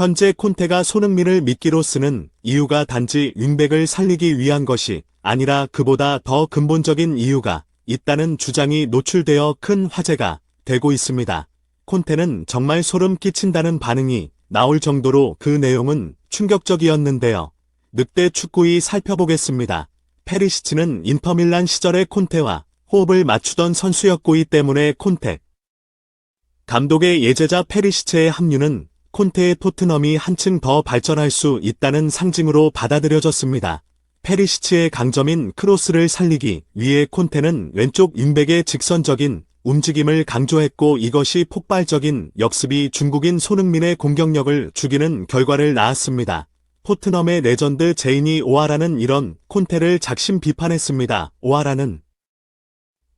현재 콘테가 손흥민을 미끼로 쓰는 이유가 단지 윙백을 살리기 위한 것이 아니라 그보다 더 근본적인 이유가 있다는 주장이 노출되어 큰 화제가 되고 있습니다. 콘테는 정말 소름 끼친다는 반응이 나올 정도로 그 내용은 충격적이었는데요. 늑대 축구이 살펴보겠습니다. 페리시치는 인터밀란 시절의 콘테와 호흡을 맞추던 선수였고이 때문에 콘테 감독의 예제자 페리시치의 합류는 콘테의 토트넘이 한층 더 발전할 수 있다는 상징으로 받아들여졌습니다. 페리시치의 강점인 크로스를 살리기 위해 콘테는 왼쪽 윙백의 직선적인 움직임을 강조했고 이것이 폭발적인 역습이 중국인 손흥민의 공격력을 죽이는 결과를 낳았습니다. 토트넘의 레전드 제이니 오하라는 이런 콘테를 작심 비판했습니다. 오하라는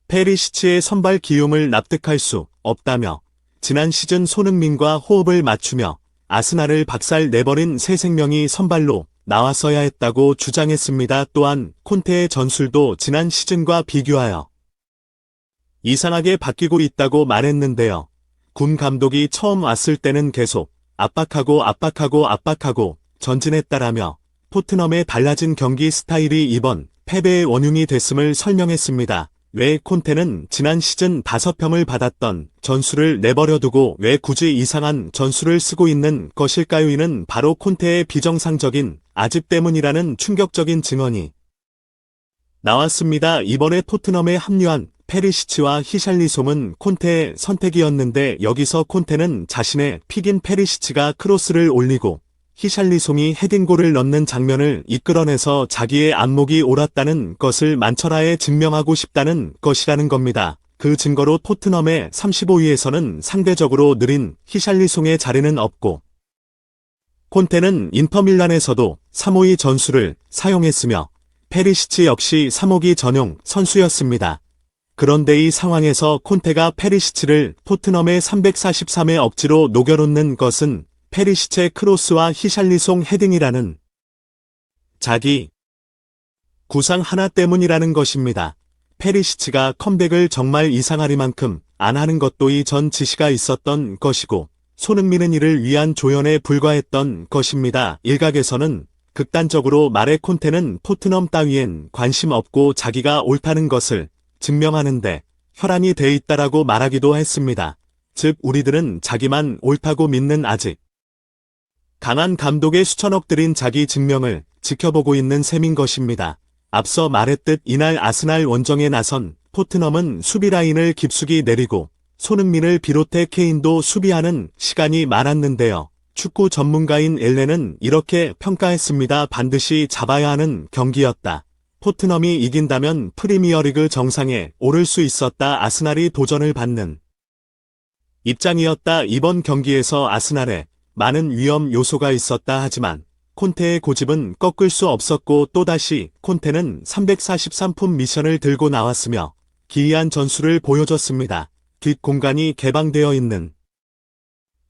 페리시치의 선발 기용을 납득할 수 없다며 지난 시즌 손흥민과 호흡을 맞추며 아스날을 박살내버린 새 생명이 선발로 나왔어야 했다고 주장했습니다. 또한 콘테의 전술도 지난 시즌과 비교하여 이상하게 바뀌고 있다고 말했는데요. 군 감독이 처음 왔을 때는 계속 압박하고 전진했다라며 토트넘의 달라진 경기 스타일이 이번 패배의 원흉이 됐음을 설명했습니다. 왜 콘테는 지난 시즌 5평을 받았던 전술을 내버려두고 왜 굳이 이상한 전술을 쓰고 있는 것일까요? 이는 바로 콘테의 비정상적인 아집 때문이라는 충격적인 증언이 나왔습니다. 이번에 토트넘에 합류한 페리시치와 히샬리송은 콘테의 선택이었는데 여기서 콘테는 자신의 픽인 페리시치가 크로스를 올리고 히샬리송이 헤딩골을 넣는 장면을 이끌어내서 자기의 안목이 옳았다는 것을 만천하에 증명하고 싶다는 것이라는 겁니다. 그 증거로 토트넘의 35위에서는 상대적으로 느린 히샬리송의 자리는 없고 콘테는 인터밀란에서도 352 전술을 사용했으며 페리시치 역시 352 전용 선수였습니다. 그런데 이 상황에서 콘테가 페리시치를 토트넘의 343의 억지로 녹여놓는 것은 페리시치의 크로스와 히샬리송 헤딩이라는 자기 구상 하나 때문이라는 것입니다. 페리시치가 컴백을 정말 이상하리만큼 안 하는 것도 이전 지시가 있었던 것이고 손흥민은 이를 위한 조연에 불과했던 것입니다. 일각에서는 극단적으로 말해 콘테는 토트넘 따위엔 관심 없고 자기가 옳다는 것을 증명하는데 혈안이 돼 있다라고 말하기도 했습니다. 즉 우리들은 자기만 옳다고 믿는 아직 강한 감독의 수천억 들인 자기 증명을 지켜보고 있는 셈인 것입니다. 앞서 말했듯 이날 아스날 원정에 나선 토트넘은 수비 라인을 깊숙이 내리고 손흥민을 비롯해 케인도 수비하는 시간이 많았는데요. 축구 전문가인 엘렌은 이렇게 평가했습니다. 반드시 잡아야 하는 경기였다. 토트넘이 이긴다면 프리미어리그 정상에 오를 수 있었다. 아스날이 도전을 받는 입장이었다. 이번 경기에서 아스날에 많은 위험 요소가 있었다. 하지만 콘테의 고집은 꺾을 수 없었고 또다시 콘테는 343품 미션을 들고 나왔으며 기이한 전술을 보여줬습니다. 뒷공간이 개방되어 있는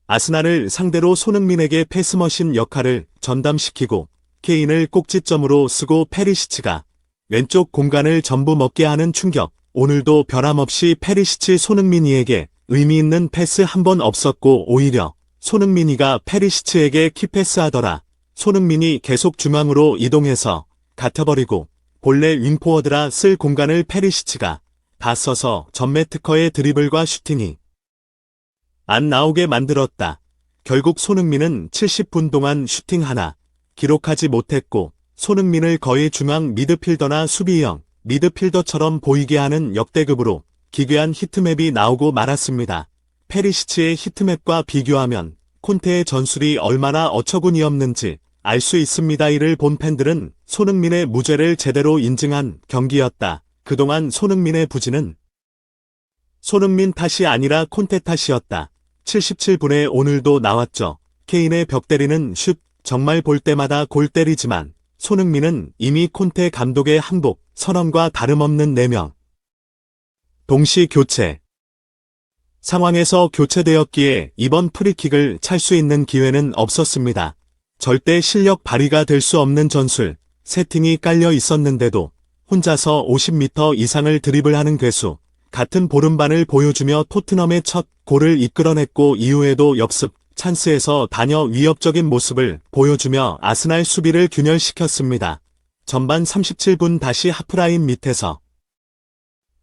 아스날을 상대로 손흥민에게 패스머신 역할을 전담시키고 케인을 꼭지점으로 쓰고 페리시치가 왼쪽 공간을 전부 먹게 하는 충격. 오늘도 변함없이 페리시치 손흥민이에게 의미 있는 패스 한 번 없었고 오히려 손흥민이가 페리시치에게 키패스하더라. 손흥민이 계속 중앙으로 이동해서 갇혀버리고 본래 윙포워드라 쓸 공간을 페리시치가 다 써서 전매 특허의 드리블과 슈팅이 안 나오게 만들었다. 결국 손흥민은 70분 동안 슈팅 하나 기록하지 못했고 손흥민을 거의 중앙 미드필더나 수비형 미드필더처럼 보이게 하는 역대급으로 기괴한 히트맵이 나오고 말았습니다. 페리시치의 히트맵과 비교하면 콘테의 전술이 얼마나 어처구니없는지 알 수 있습니다. 이를 본 팬들은 손흥민의 무죄를 제대로 인증한 경기였다. 그동안 손흥민의 부진은 손흥민 탓이 아니라 콘테 탓이었다. 77분에 오늘도 나왔죠. 케인의 벽 때리는 슛 정말 볼 때마다 골 때리지만 손흥민은 이미 콘테 감독의 항복 선언과 다름없는 4명 동시 교체 상황에서 교체되었기에 이번 프리킥을 찰 수 있는 기회는 없었습니다. 절대 실력 발휘가 될 수 없는 전술 세팅이 깔려 있었는데도 혼자서 50m 이상을 드리블하는 괴수 같은 보름반을 보여주며 토트넘의 첫 골을 이끌어냈고 이후에도 역습 찬스에서 다녀 위협적인 모습을 보여주며 아스날 수비를 균열시켰습니다. 전반 37분 다시 하프라인 밑에서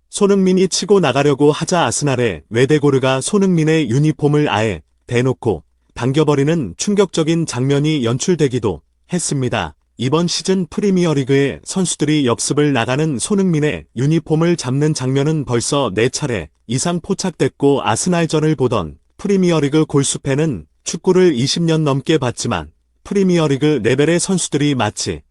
손흥민이 치고 나가려고 하자 아스날의 외데고르가 손흥민의 유니폼을 아예 대놓고 당겨버리는 충격적인 장면이 연출되기도 했습니다. 이번 시즌 프리미어리그의 선수들이 역습을 나가는 손흥민의 유니폼을 잡는 장면은 벌써 4차례 이상 포착됐고 아스날전을 보던 프리미어리그 골수팬은 축구를 20년 넘게 봤지만 프리미어리그 레벨의 선수들이 마치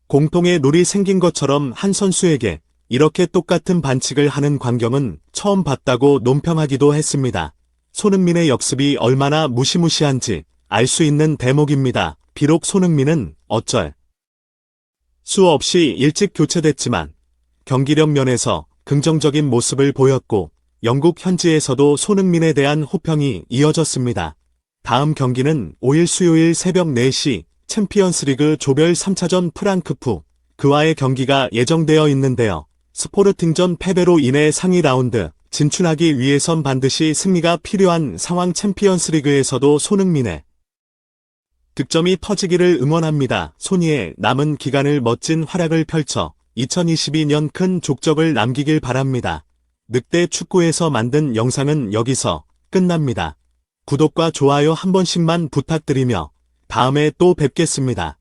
공통의 룰이 생긴 것처럼 한 선수에게 이렇게 똑같은 반칙을 하는 광경은 처음 봤다고 논평하기도 했습니다. 손흥민의 역습이 얼마나 무시무시한지 알 수 있는 대목입니다. 비록 손흥민은 어쩔 수 없이 일찍 교체됐지만 경기력 면에서 긍정적인 모습을 보였고 영국 현지에서도 손흥민에 대한 호평이 이어졌습니다. 다음 경기는 5일 수요일 새벽 4시 챔피언스리그 조별 3차전 프랑크푸 그와의 경기가 예정되어 있는데요. 스포르팅전 패배로 인해 상위 라운드 진출하기 위해선 반드시 승리가 필요한 상황. 챔피언스리그에서도 손흥민의 득점이 터지기를 응원합니다. 손이의 남은 기간을 멋진 활약을 펼쳐 2022년 큰 족적을 남기길 바랍니다. 늑대 축구에서 만든 영상은 여기서 끝납니다. 구독과 좋아요 한 번씩만 부탁드리며 다음에 또 뵙겠습니다.